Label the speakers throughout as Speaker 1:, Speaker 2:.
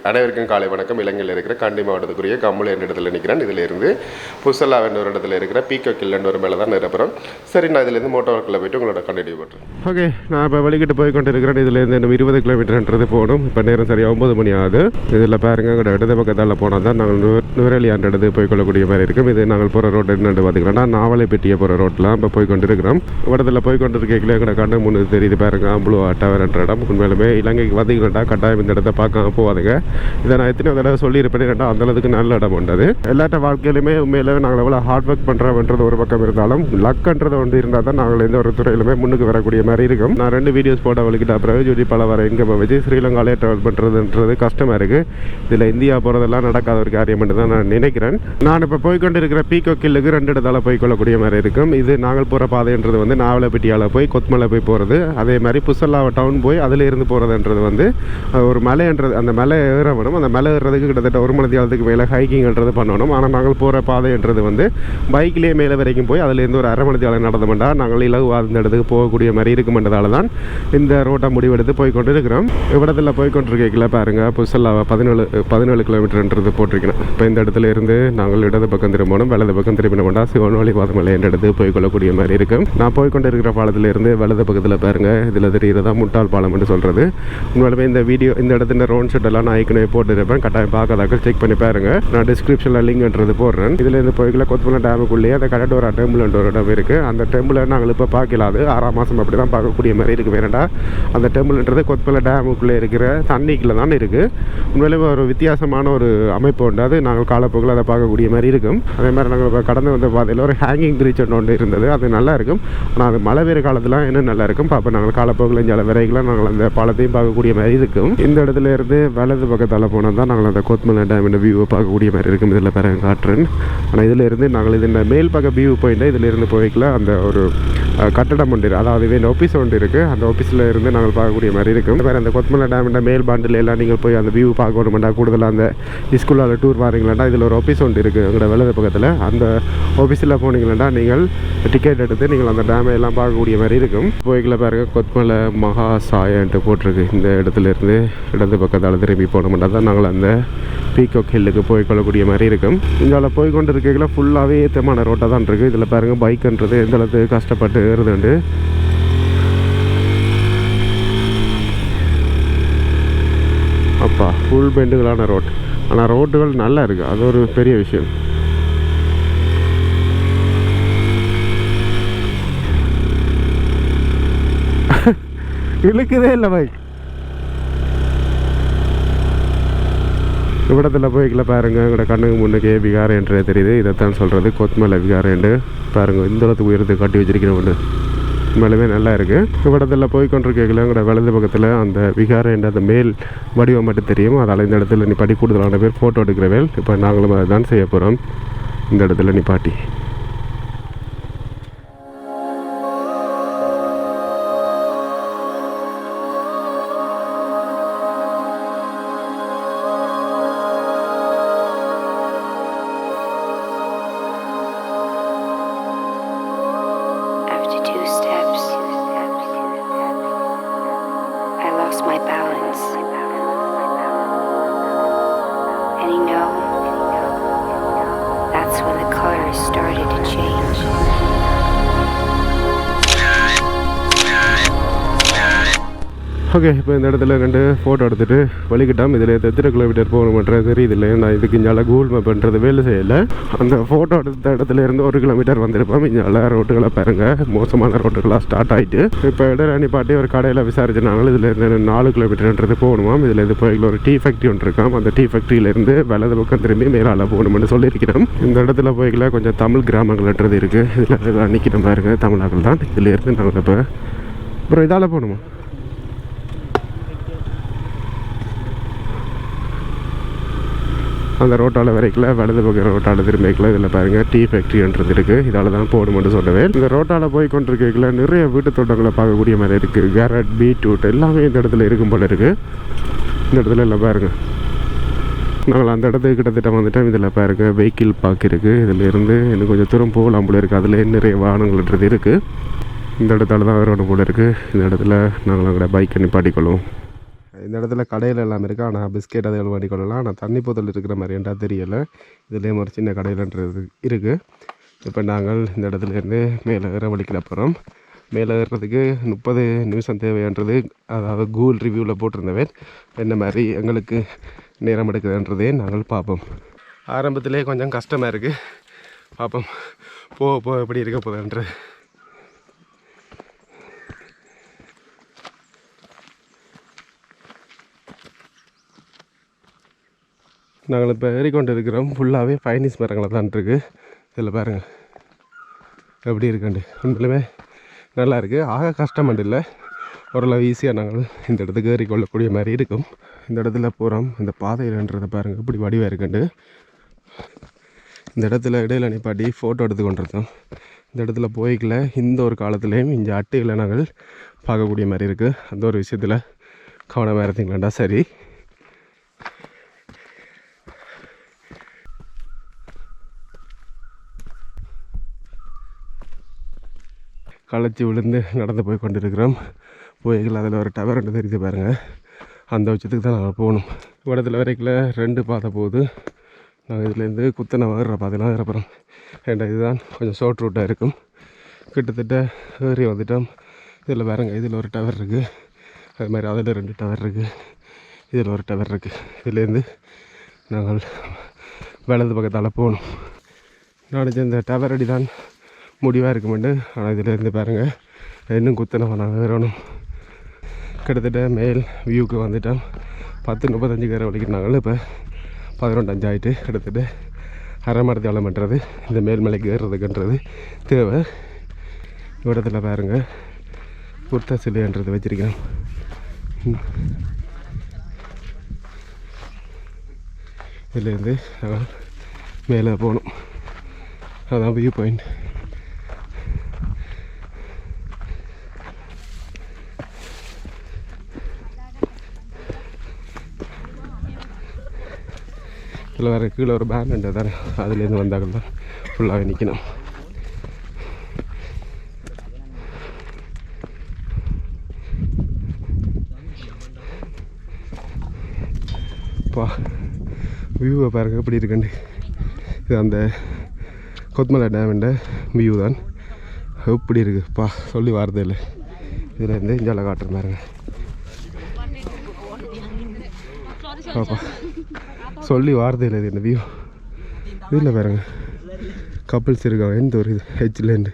Speaker 1: அனைவருக்கும் காலை வணக்கம். இலங்கையில் இருக்கிற கண்டி மாவட்டத்துக்குரிய கம்முளை என்ற இடத்துல நிற்கிறேன். இதிலிருந்து புசல்லாவா என்ற ஒரு இடத்துல இருக்கிற பீகாக் ஹில் என்ற ஒரு மேலே தான் நிரப்புறோம். சரி, நான் இதிலேருந்து மோட்டார் ஒர்க்கில் போய்ட்டு உங்களோட கண்டினியூ பண்ணுறேன். ஓகே, நான் இப்போ வெளிக்கிட்டு போய் கொண்டு இருக்கிறேன். இதிலேருந்து இன்னும் 20 கிலோமீட்டர்ன்றது போகணும். இப்போ நேரம் சரியாக 9 மணி ஆகுது. இதில் பாருங்க, எங்களோட இடது பக்கத்தால் போனால் தான் நாங்கள் நுவரெலியா என்ற இடத்துக்கு போய் கொள்ளக்கூடிய மாதிரி இருக்கும். இது நாங்கள் போகிற ரோடு என்னென்னு பார்த்துக்கிறோம்னா நாவலைப்பட்டியை போகிற ரோட்டில் இப்போ போய் கொண்டு இருக்கிறோம். இடத்துல போய் கொண்டு இருக்கீங்களே எங்களோட கண்ணு முன்னு தெரியுது பாருங்க, அம்புலு டவர் என்ற இடம். உண்மையிலுமே இலங்கைக்கு வந்தீங்கன்னா கட்டாயம் இந்த இடத்த பார்க்க போவாதுங்க. இதை நான் எத்தனை தடவை சொல்லியிருப்பேன். ஏன்னா அந்தளவுக்கு நல்ல இடம் உண்டது. எல்லாட்ட வாழ்க்கையிலுமே உண்மையிலே நாங்கள் எவ்வளோ ஹார்ட் ஒர்க் பண்ணுறோம்ன்றது ஒரு பக்கம் இருந்தாலும் லக்குன்றது ஒன்று இருந்தால் தான் நாங்கள் எந்த ஒரு துறையிலுமே முன்னுக்கு வரக்கூடிய மாதிரி இருக்கும். நான் 2 வீடியோஸ் போட வலிக்கிட்ட அப்புறம் ஜோடி பல வர எங்கே வச்சு ஸ்ரீலங்காலே ட்ராவல் பண்ணுறதுன்றது கஷ்டமாக இருக்குது. இதில் இந்தியா போகிறதெல்லாம் நடக்காத ஒரு காரியம் தான் நான் நினைக்கிறேன். நான் இப்போ போய்கொண்டு இருக்கிற பீகாக் ஹில்லுக்கு 2 இடத்தால் போய் கொள்ளக்கூடிய மாதிரி இருக்கும். இது நாங்கள் போகிற பாதைன்றது வந்து நாவலைப்பட்டியால் போய் கொத்மலை போய் போகிறது. அதே மாதிரி புசல்லாவா டவுன் போய் அதில் இருந்து போகிறதுன்றது வந்து ஒரு மலைன்றது. அந்த மலை ஏறணும். அந்த மலை ஏறுறதுக்கு கிட்டத்தட்ட 1 மணி நேரத்துக்கு மேலே ஹைக்கிங்ன்றது பண்ணணும். ஆனால் நாங்கள் போகிற பாதைன்றது வந்து பைக்லேயே மேலே வரைக்கும் போய் அதிலேருந்து ஒரு 1/2 மணி நேரம் நடந்தோம்னா நாங்கள் இலகுவாக அந்த இடத்துக்கு போகக்கூடிய மாதிரி இருக்குமென்றதால தான் இந்த ரோட்டை முடிவெடுத்து போய்கொண்டு இருக்கிறோம். இவ்விடத்தில் போய்கொண்டிருக்கீங்களா பாருங்கள், புசல்லாவா 17 கிலோமீட்டர்ன்றது போட்டிருக்கணும். இப்போ இந்த இடத்துல இருந்து நாங்கள் இடது பக்கம் திரும்பணும். வலது பக்கம் திரும்பினோம்னா சிவனொலி பாதமலை என்ற இடத்துக்கு போய்கொள்ளக்கூடிய மாதிரி இருக்கும். நான் போய்கொண்டு இருக்கிற பாலத்திலிருந்து வலது பக்கத்தில் பாருங்கள், இதில் தெரிகிறதா முட்டாள் பாலம் என்று சொல்கிறது. உண்மையிலுமே இந்த வீடியோ இந்த இடத்துல ரோன் ஷூட் எல்லாம் நான் ஐக்கனே போட்டுருப்பேன். கட்டாயம் பார்க்கறதாக்கள் செக் பண்ணி பாருங்க. நான் டிஸ்கிரிப்ஷனில் லிங்க்ன்றது போடுறேன். இதுலேருந்து போய்க்கல கொத்மலை டேமுக்குள்ளேயே அந்த கடடோரா டெம்பிள்ன்ற ஒரு இடம் இருக்குது. அந்த டெம்பிளை நாங்கள் இப்போ பார்க்கலாது 6ஆம் மாதம் அப்படி தான் பார்க்கக்கூடிய மாதிரி இருக்குது. வேறண்டா அந்த டெம்பிள்ன்றது கொத்மலை டேமுக்குள்ளே இருக்கிற தண்ணிக்குள்ளே தான் இருக்குது. உண்மையிலேயே ஒரு வித்தியாசமான ஒரு அமைப்பு உண்டு. அது நாங்கள் காலப்போக்கில் அதை பார்க்கக்கூடிய மாதிரி இருக்கும். அதே மாதிரி நாங்கள் இப்போ கடந்து வந்த பாதையில் ஒரு ஹேங்கிங் பிரிட்ஜ் ஒன்று இருந்தது. அது நல்லா இருக்கும். ஆனால் அது மழை பெய்கிற காலத்தில் இன்னும் நல்லா இருக்கும். பார்ப்போம் நாங்கள் காலப்போக்கில் சில விரைகளாக நாங்கள் அந்த பாலத்தையும் பார்க்கக்கூடிய மாதிரி இருக்கும். இந்த இடத்துல இருந்து வலது பக்கத்தால் போனால் தான் நாங்கள் அந்த கொத்மலை டேமின் வியூவை பார்க்கக்கூடிய மாதிரி இருக்கும். இதில் பாருங்க காட்டுறேன். ஆனால் இதில் இருந்து நாங்கள் இது மேல் பக்கம் வியூ பாயிண்ட் இதில் இருந்து போய்க்கல அந்த ஒரு கட்டடம் ஒன்று, அதாவது வேறு ஆஃபீஸ் ஒன்று இருக்குது. அந்த ஆஃபீஸில் இருந்து நாங்கள் பார்க்கக்கூடிய மாதிரி இருக்கும். வேறு அந்த கொத்மலை டேமின் மேல் பாண்டில் எல்லாம் நீங்கள் போய் அந்த வியூ பார்க்கணுமெண்டா கூடுதலாக அந்த ஸ்கூலில் டூர் வாரீங்களாண்டா இதில் ஒரு ஆஃபீஸ் ஒன்று இருக்குது எங்களோட வலது பக்கத்தில். அந்த ஆஃபீஸில் போனீங்களாண்டா நீங்கள் டிக்கெட் எடுத்து நீங்கள் அந்த டேமை எல்லாம் பார்க்கக்கூடிய மாதிரி இருக்கும். போய்க்கல பாருங்கள், கொத்மலை மகா சாயன்ட்டு போட்டிருக்கு. இந்த இடத்துல இருந்து இடது பக்கத்தால் திரும்பி போனோம்னா தான் நாங்கள் அந்த பீகாக் ஹில்லுக்கு போய் கொள்ளக்கூடிய மாதிரி இருக்கும். இங்கே போய் கொண்டு இருக்கீங்களா ஃபுல்லாகவே ஏற்றமான ரோட்டாக தான் இருக்குது. இதில் பாருங்கள் பைக்குன்றது எந்த அளவுக்கு கஷ்டப்பட்டு ஏறுதுண்டு. அப்பா ஃபுல் பெண்டுகளான ரோட். ஆனால் ரோட்டுகள் நல்லா இருக்குது, அது ஒரு பெரிய விஷயம். இழுக்குதே இல்லை பைக். இவ்விடத்தில் போய்க்கல பாருங்க, எங்களோட கண்ணுக்கு முன்னுக்கு விகாரன்றது தெரியுது. இதைத்தான் சொல்கிறது கொத்மலை விகாரண்டு. பாருங்கள் இந்த அளவுக்கு உயரத்துக்கு கட்டி வச்சிருக்கிறேன் ஒன்று. மேலுமே நல்லா இருக்குது. இவ்விடத்தில் போய்கொண்டிருக்கீங்களா எங்களோட வலது பக்கத்தில் அந்த விகாரண்டு அந்த மேல் வடிவம் மட்டும் தெரியும். அதால் இந்த இடத்துல நீ படி கூடுதலான பேர் ஃபோட்டோ எடுக்கிறவேல். இப்போ நாங்களும் அதை தான் செய்ய போகிறோம். இந்த இடத்துல நீ பாட்டி ஓகே. இப்போ இந்த இடத்துல 2 ஃபோட்டோ எடுத்துகிட்டு வலிக்கிட்டோம். இதில் எத்தனை கிலோமீட்டர் போகணுமன்றது தெரியுதில்லை. நான் இதுக்கு இங்கே கூகுள் மேப் பண்ணுறது வேலை செய்யலை. அந்த ஃபோட்டோ எடுத்த இடத்துல இருந்து 1 கிலோமீட்டர் வந்திருப்போம். இங்கே ரோட்டுகளை பாருங்கள், மோசமான ரோட்டுகளாக ஸ்டார்ட் ஆகிட்டு இப்போ இடராணி பாட்டி ஒரு கடையில் விசாரிச்சனாலும் இதில் இருந்து 4 கிலோமீட்டர்ன்றது போகணுமாம். இதில் இது போய்க்குள்ள ஒரு டீ ஃபேக்ட்ரி ஒன்று இருக்காம். அந்த டீ ஃபேக்ட்ரியிலேருந்து வலது பக்கம் திரும்பி மேலால் போகணும்னு சொல்லியிருக்கிறோம். இந்த இடத்துல போய்க்குள்ள கொஞ்சம் தமிழ் கிராமங்கள்ன்றது இருக்குது. இதில் நிற்கிறோம் பாருங்கள், தமிழர்கள் தான். இதிலேருந்து நாங்கள் இப்போ அப்புறம் இதால் போகணுமா? அந்த ரோட்டால் வரைக்கல வலது பக்கம் ரோட்டால் திரும்பிக்கல. இதில் பாருங்கள் டீ ஃபேக்ட்ரின்றது இருக்குது. இதால் தான் போகணுமென்று சொல்லவே. இந்த ரோட்டால் போய் கொண்டிருக்கல நிறைய வீட்டு தோட்டங்களை பார்க்கக்கூடிய மாதிரி இருக்குது. கேரட், பீட்ரூட் எல்லாமே இந்த இடத்துல இருக்கும் போல இருக்குது. இந்த இடத்துல எல்லாம் பாருங்கள், நாங்கள் அந்த இடத்துக்கு கிட்டத்தட்ட வந்துட்டோம். இதில் பாருங்கள் வெஹிக்கிள் பார்க் இருக்குது. இதில் இருந்து இன்னும் கொஞ்சம் தூரம் போகலாம் போல இருக்குது. அதில் நிறைய வாகனங்கள்ன்றது இருக்குது. இந்த இடத்தால தான் வரணும் போல இருக்குது. இந்த இடத்துல நாங்கள் அங்கே பைக்கை நிப்பாட்டிக்கொள்வோம். இந்த இடத்துல கடையில் எல்லாம் இருக்குது. ஆனால் பிஸ்கெட் அதை பண்ணிக்கொள்ளலாம். ஆனால் தண்ணி போத்தல் இருக்கிற மாதிரி என்றால் தெரியலை. இதுலேயும் ஒரு சின்ன கடையிலன்றது இருக்குது. இப்போ நாங்கள் இந்த இடத்துலேருந்து மேலே ஏற வலிக்கிற போகிறோம். மேலே ஏறுறதுக்கு 30 நிமிஷம் தேவைன்றது அதாவது கூகுள் ரிவ்யூவில் போட்டிருந்தவன் என்ன மாதிரி எங்களுக்கு நேரம் எடுக்குதுன்றதே நாங்கள் பார்ப்போம். ஆரம்பத்திலே கொஞ்சம் கஷ்டமாக இருக்குது. பார்ப்போம் போக எப்படி இருக்க போகுதுன்றது. நாங்கள் இப்போ ஏறிக்கொண்டு இருக்கிறோம். ஃபுல்லாகவே பைனிஸ் மரங்களை தான் இருக்குது. இதில் பாருங்கள் எப்படி இருக்குண்டு. உண்மையிலுமே நல்லா இருக்குது. ஆக கஷ்டமண்டு இல்லை, ஓரளவு ஈஸியாக நாங்கள் இந்த இடத்துக்கு ஏறிக்கொள்ளக்கூடிய மாதிரி இருக்கும். இந்த இடத்துல போகிறோம். இந்த பாதையில்ன்றதை பாருங்கள் இப்படி வடிவாக இருக்குண்டு. இந்த இடத்துல இடையில நிப்பாட்டி ஃபோட்டோ எடுத்து கொண்டிருந்தோம். இந்த இடத்துல போய்க்கல இந்த ஒரு காலத்துலேயும் இந்த அட்டைகளை நாங்கள் பார்க்கக்கூடிய மாதிரி இருக்குது. அந்த ஒரு விஷயத்தில் கவனமாக இருந்தீங்களாண்டா சரி. களைச்சி விழுந்து நடந்து போய் கொண்டு இருக்கிறோம். போய்கள் அதில் ஒரு டவர் ரெண்டு தெரிஞ்சு பாருங்கள். அந்த உச்சத்துக்கு தான் நாங்கள் போகணும். இடத்துல வரைக்கும் 2 பாதை போகுது. நாங்கள் இதுலேருந்து குத்தனை வர்ற பாதையெல்லாம் ஏறப்போகிறோம். ஏண்டா இதுதான் கொஞ்சம் ஷார்ட் ரூட்டாக இருக்கும். கிட்டத்தட்ட ஏறி வந்துட்டோம். இதில் பாருங்கள், இதில் ஒரு டவர் இருக்குது. அது மாதிரி அதில் 2 டவர் இருக்குது. இதில் ஒரு டவர் இருக்குது. இதுலேருந்து நாங்கள் வலது பக்கத்தால் போகணும். நாளைக்கு இந்த டவர் அடி தான் முடிவாக இருக்குமெண்டு. ஆனால் இதிலேருந்து பாருங்கள் இன்னும் குத்தனை நாங்கள் ஏறணும். கிட்டத்தட்ட மேல் வியூக்கு வந்துட்டோம். 10:35 ஏற வலிக்கிறாங்க. இப்போ 11:05 ஆகிட்டு கிட்டத்தட்ட அரை மரத்தை வளம் பண்ணுறது இந்த மேல்மலைக்கு ஏறுறதுக்குன்றது தேவை. இடத்துல பாருங்கள் புத்த சிலைன்றது வச்சுருக்கேன். இதுலேருந்து நாங்கள் மேலே போகணும். அதான் வியூ பாயிண்ட். இதில் வேறு கீழே ஒரு பேண்ட் தானே, அதுலேருந்து வந்தார்கள் தான் ஃபுல்லாகவே நிற்கணும். பா வியூவை பாருங்கள் எப்படி இருக்குண்டு. இது அந்த கொத்மலை டேமண்ட வியூ தான். எப்படி இருக்குது பா, சொல்லி வார்த்தை இல்லை. இதில் இருந்து இஞ்சால காட்டுற பாருங்க. பாப்பா சொல்லி வார்த்தை இல்லை. இது என்ன வியூ. இதில் பாருங்க கப்பிள்ஸ் இருக்காங்க. எந்த ஒரு இது ஹெச்லேண்டு.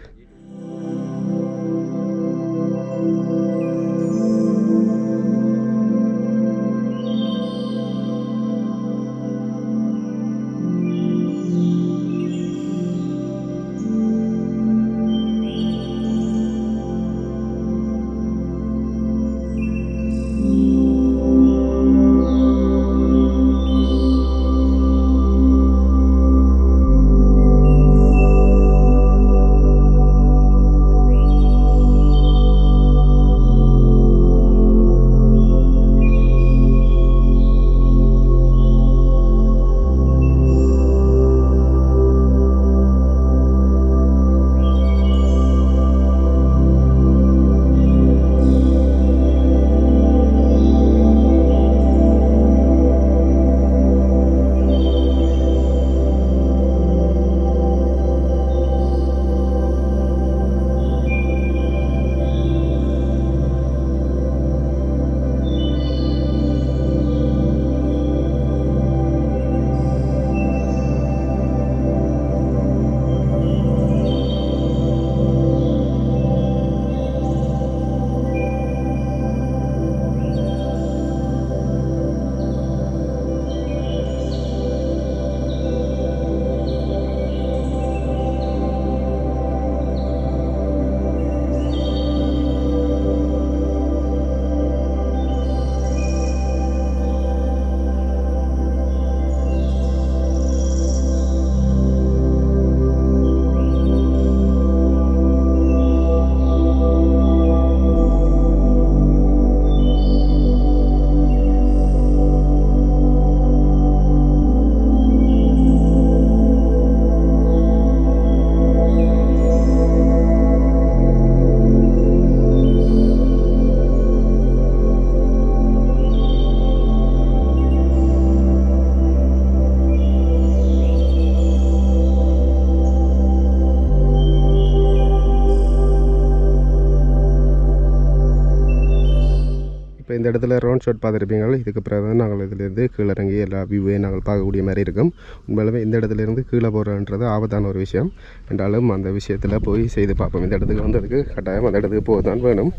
Speaker 1: இப்போ இந்த இடத்துல ரவுண்ட் ஷாட் பார்த்துருப்பீங்க. இதுக்கு பிறகு நாங்கள் இதிலேருந்து கீழே இறங்கி எல்லா வியூவையும் நாங்கள் பார்க்கக்கூடிய மாதிரி இருக்கும். உண்மையிலுமே இந்த இடத்துலேருந்து கீழே போகிறன்றது ஆபத்தான ஒரு விஷயம் என்றாலும் அந்த விஷயத்தில் போய் செய்து பார்ப்போம். இந்த இடத்துக்கு வந்ததுக்கு கட்டாயம் அந்த இடத்துக்கு போக தான் வேணும்.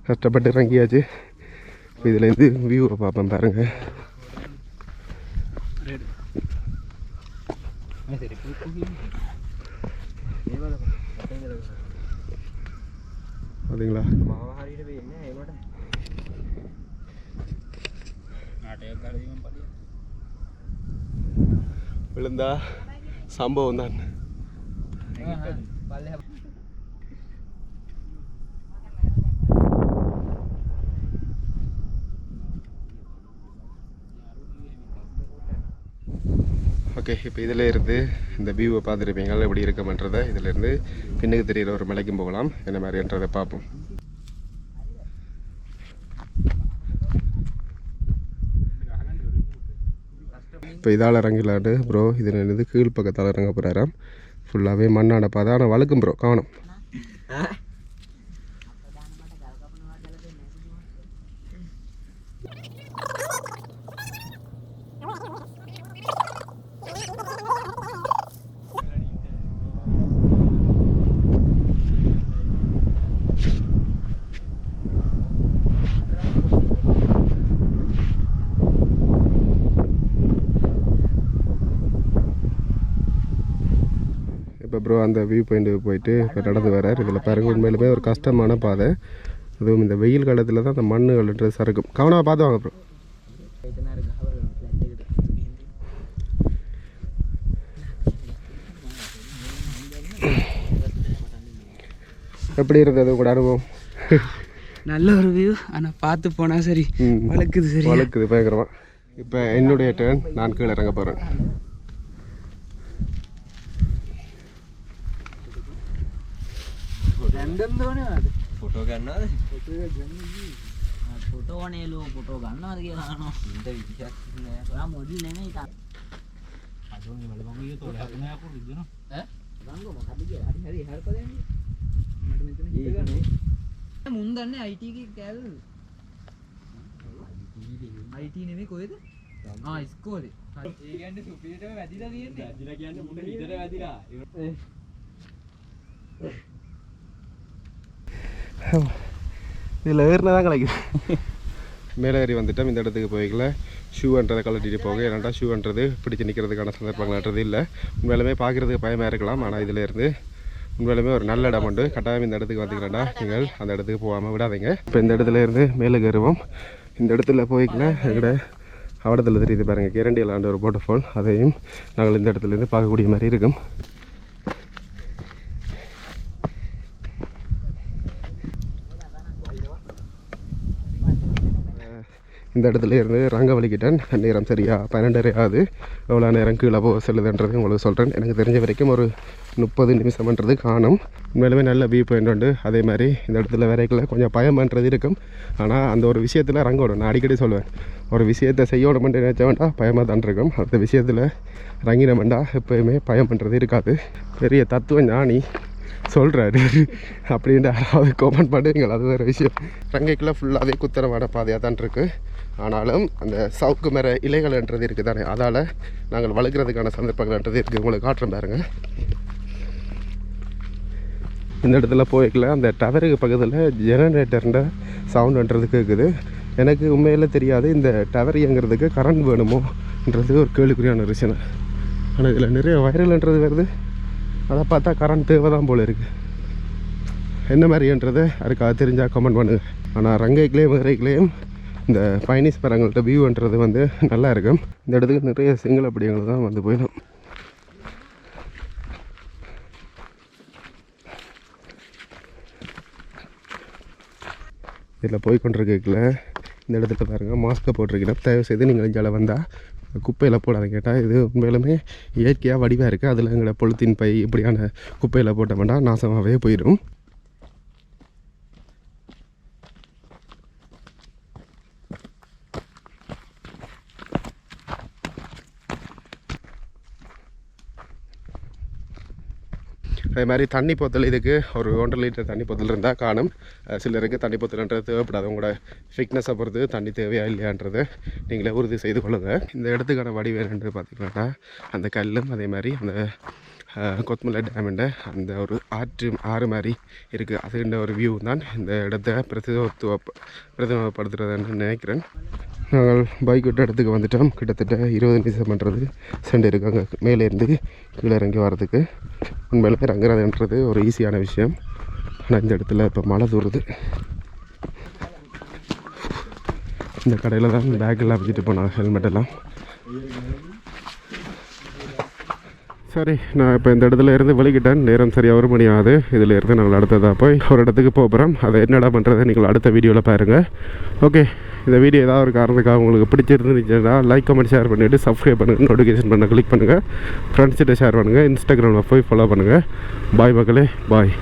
Speaker 1: கஷ்டப்பட்டு இறங்கியாச்சு. இதுலேருந்து வியூவை பார்ப்பேன் பாருங்கள். பார்த்தீங்களா விழுந்தா சம்பவம் தான். ஓகே, இப்போ இதில் இருந்து இந்த வியூவை பார்த்துருப்பீங்க எப்படி இருக்குமன்றதை. இதிலேருந்து பின்னுக்கு தெரிகிற ஒரு மலைக்கும் போகலாம். என்ன மாதிரின்றதை பார்ப்போம். இப்போ இதால் இறங்கிலாண்டு ப்ரோ இதிலேருந்து கீழ் பக்கத்தால் இறங்க போகிறாராம். ஃபுல்லாகவே மண்ணான பாதை. ஆனால் வழுக்கும் ப்ரோ காணும். இப்போ ப்ரோ அந்த வியூ பாயிண்ட்டுக்கு போயிட்டு இப்போ நடந்து வரார். இதில் பாருங்க உண்மையிலுமே ஒரு கஷ்டமான பாதை. அதுவும் இந்த வெயில் காலத்தில் தான் அந்த மண்ணுகள்ன்றது சறுக்கும். கவனமாக பார்த்து வாங்க ப்ரோ. எப்படி இருந்தது கூட அனுபவம்?
Speaker 2: நல்ல ஒரு வியூ. ஆனால் பார்த்து போனால் சரி வழுக்குது. சரி
Speaker 1: வழுக்குது பயங்கரமாக. இப்போ என்னுடைய டர்ன். நான் கீழே இறங்க போகிறேன்.
Speaker 3: ෆොටෝ ගන්නවාද?
Speaker 2: ෆොටෝ වනේලු ෆොටෝ ගන්නවාද කියලා අහනවා.
Speaker 3: ඉඳ විදිහක් නෑ.
Speaker 2: ඔයා මොඩල් නෙමෙයි තා.
Speaker 3: අදෝන් මල මම ඊයේ තෝරා නෑ අපෝ විදිනවා.
Speaker 2: ඈ? ගංගෝ මොකද කියලා. හරි හරපදන්නේ. මට මෙතන හිතගන්නේ. මුන් දන්නේ IT එකේ කෑල්ල. IT නෙමෙයි කොහෙද? ඉස්කෝලේ.
Speaker 3: ඒ කියන්නේ සුපිරිටම වැදිලා තියෙන්නේ. වැදිලා කියන්නේ මුණ හිතට වැදිලා.
Speaker 1: இதில் ஏறினா தான் கிடைக்குது. மேலே ஏறி வந்துட்டோம். இந்த இடத்துக்கு போய்க்கல ஷூன்றதை கழட்டிட்டு போக. ஏன்னாட்டா ஷூன்றது பிடிச்சி நிற்கிறதுக்கான சந்தர்ப்பங்கள்ன்றது இல்லை. உண்மையிலுமே பார்க்குறதுக்கு பயமாக இருக்கலாம். ஆனால் இதில் இருந்து உண்மையிலுமே ஒரு நல்ல இடம் உண்டு. கட்டாயம் இந்த இடத்துக்கு வந்தீங்கன்னா நீங்கள் அந்த இடத்துக்கு போகாமல் விடாதீங்க. இப்போ இந்த இடத்துல இருந்து மேலே ஏறுவோம். இந்த இடத்துல போய்க்கல எங்கட அவடத்தில் தெரியுது பாருங்கள், கேரண்டியிலாண்ட ஒரு வாட்டர்ஃபால். அதையும் நாங்கள் இந்த இடத்துலேருந்து பார்க்கக்கூடிய மாதிரி இருக்கும். இந்த இடத்துல இருந்து ரங்க வலிக்கிட்டேன். நேரம் சரியாக 12:30 ஆகுது. எவ்வளோ நேரம் கீழே போக செல்லுதுன்றது உங்களுக்கு சொல்கிறேன். எனக்கு தெரிஞ்ச வரைக்கும் ஒரு 30 நிமிஷம்ன்றது காணும். உண்மையிலுமே நல்ல வியூ பாயிண்ட் உண்டு. அதே மாதிரி இந்த இடத்துல வரைக்கல கொஞ்சம் பயம்ன்றது இருக்கும். ஆனால் அந்த ஒரு விஷயத்தில் ரங்கோடும். நான் அடிக்கடி சொல்லுவேன், ஒரு விஷயத்தை செய்யணுமென்று நினைச்ச வேண்டாம் பயமாக தான் இருக்கும். அந்த விஷயத்தில் ரங்கின வேண்டாம் எப்போயுமே பயம்ன்றது இருக்காது. பெரிய தத்துவ ஞானி சொல்கிறாரு அப்படின்ட்டு யாராவது கமெண்ட் பண்ணுவீங்களா? அது வேறு விஷயம். ரங்கைக்குள்ளே ஃபுல்லாகவே குத்தரமான பாதையாக தான் இருக்குது. ஆனாலும் அந்த சவுக்கு மேற இலைகள்ன்றது இருக்குது தானே, அதால் நாங்கள் வளர்க்குறதுக்கான சந்தர்ப்பங்கள்ன்றது இருக்குது. உங்களுக்கு காட்டுறேன் பாருங்கள். இந்த இடத்துல போய்க்கல அந்த டவருக்கு பக்கத்தில் ஜெனரேட்டர்ன்ற சவுண்டுன்றது கேட்குது. எனக்கு உண்மையில் தெரியாது இந்த டவர் இயங்குறதுக்கு கரண்ட் வேணுமோன்றது ஒரு கேள்விக்குறியான விஷயம். ஆனால் இதில் நிறைய வைரல்ன்றது வருது. அதை பார்த்தா கரண்ட் தேவை தான் போல் இருக்குது. என்ன மாதிரின்றதை அதுக்காக தெரிஞ்சால் கமெண்ட் பண்ணுங்கள். ஆனால் ரங்கைக்குலேயும் மதுரைக்குலேயும் இந்த பைனிஸ் மரங்கள்ட்ட வியூன்றது வந்து நல்லா இருக்கும். இந்த இடத்துக்கு நிறைய சிங்கள படியங்கள் தான் வந்து போயிடும். இதில் போய்கொண்டிருக்கல இந்த இடத்துல பாருங்கள் மாஸ்க்கை போட்டிருக்கிறேன். தயவு செய்து நீங்கள் இங்கே வந்தால் குப்பையில் போடாத கேட்டால் இது உண்மையிலுமே இயற்கையாக வடிவாக இருக்குது. அதில் எங்களை பொலித்தீன் பை இப்படியான குப்பையில் போட்ட வேண்டாம், நாசமாகவே போயிடும். அதே மாதிரி தண்ணி போத்தல் இதுக்கு ஒரு 1.5 லிட்டர் தண்ணி போத்தல் இருந்தால் காணும். சிலருக்கு தண்ணி போத்தல்ன்றது தேவைப்படாது. உங்களோட ஃபிட்னஸை பொறுத்து தண்ணி தேவையா இல்லையான்றது நீங்களே உறுதி செய்து கொள்ளுங்கள். இந்த இடத்துக்கான வடிவேறு பார்த்திங்கன்னா அந்த கல்லும் அதே மாதிரி அந்த கொத்மலை டேமுண்ட அந்த ஒரு ஆறு மாதிரி இருக்குது. அதுன்ற ஒரு வியூ தான் இந்த இடத்த பிரதிநிதிப்படுத்துறதுன்னு நினைக்கிறேன். நாங்கள் பைக் விட்ட இடத்துக்கு வந்துட்டோம். கிட்டத்தட்ட 20 நிமிஷம் பண்ணுறது சென்று இருக்காங்க மேலேருந்து கீழே இறங்கி வர்றதுக்கு. உண்மையிலே இறங்குறதுன்றது ஒரு ஈஸியான விஷயம். ஆனால் இந்த இடத்துல இப்போ மழை தூருது. இந்த கடையில் தான் பேக்கெல்லாம் வச்சுட்டு போனாங்க, ஹெல்மெட் எல்லாம். சரி, நான் இப்போ இந்த இடத்துல இருந்து வெளிக்கிட்டேன். நேரம் சரியாக 1 மணி ஆகுது. இதில் இருந்து நாங்கள் அடுத்ததாக போய் ஒரு இடத்துக்கு போகிறோம். அதை என்னடா பண்ணுறதை நீங்கள் அடுத்த வீடியோவில் பாருங்கள். ஓகே, இந்த வீடியோ ஏதாவது ஒரு காரணத்துக்காக உங்களுக்கு பிடிச்சிருந்துச்சுன்னா லைக், கமெண்ட், ஷேர் பண்ணிவிட்டு சப்ஸ்கிரைப் பண்ணுங்கள், நோட்டிஃபிகேஷன் பண்ண கிளிக் பண்ணுங்கள், ஃப்ரெண்ட்ஸ்கிட்ட ஷேர் பண்ணுங்கள், இன்ஸ்டாகிராமில் போய் ஃபாலோ பண்ணுங்கள். பாய் மக்களே, பாய்.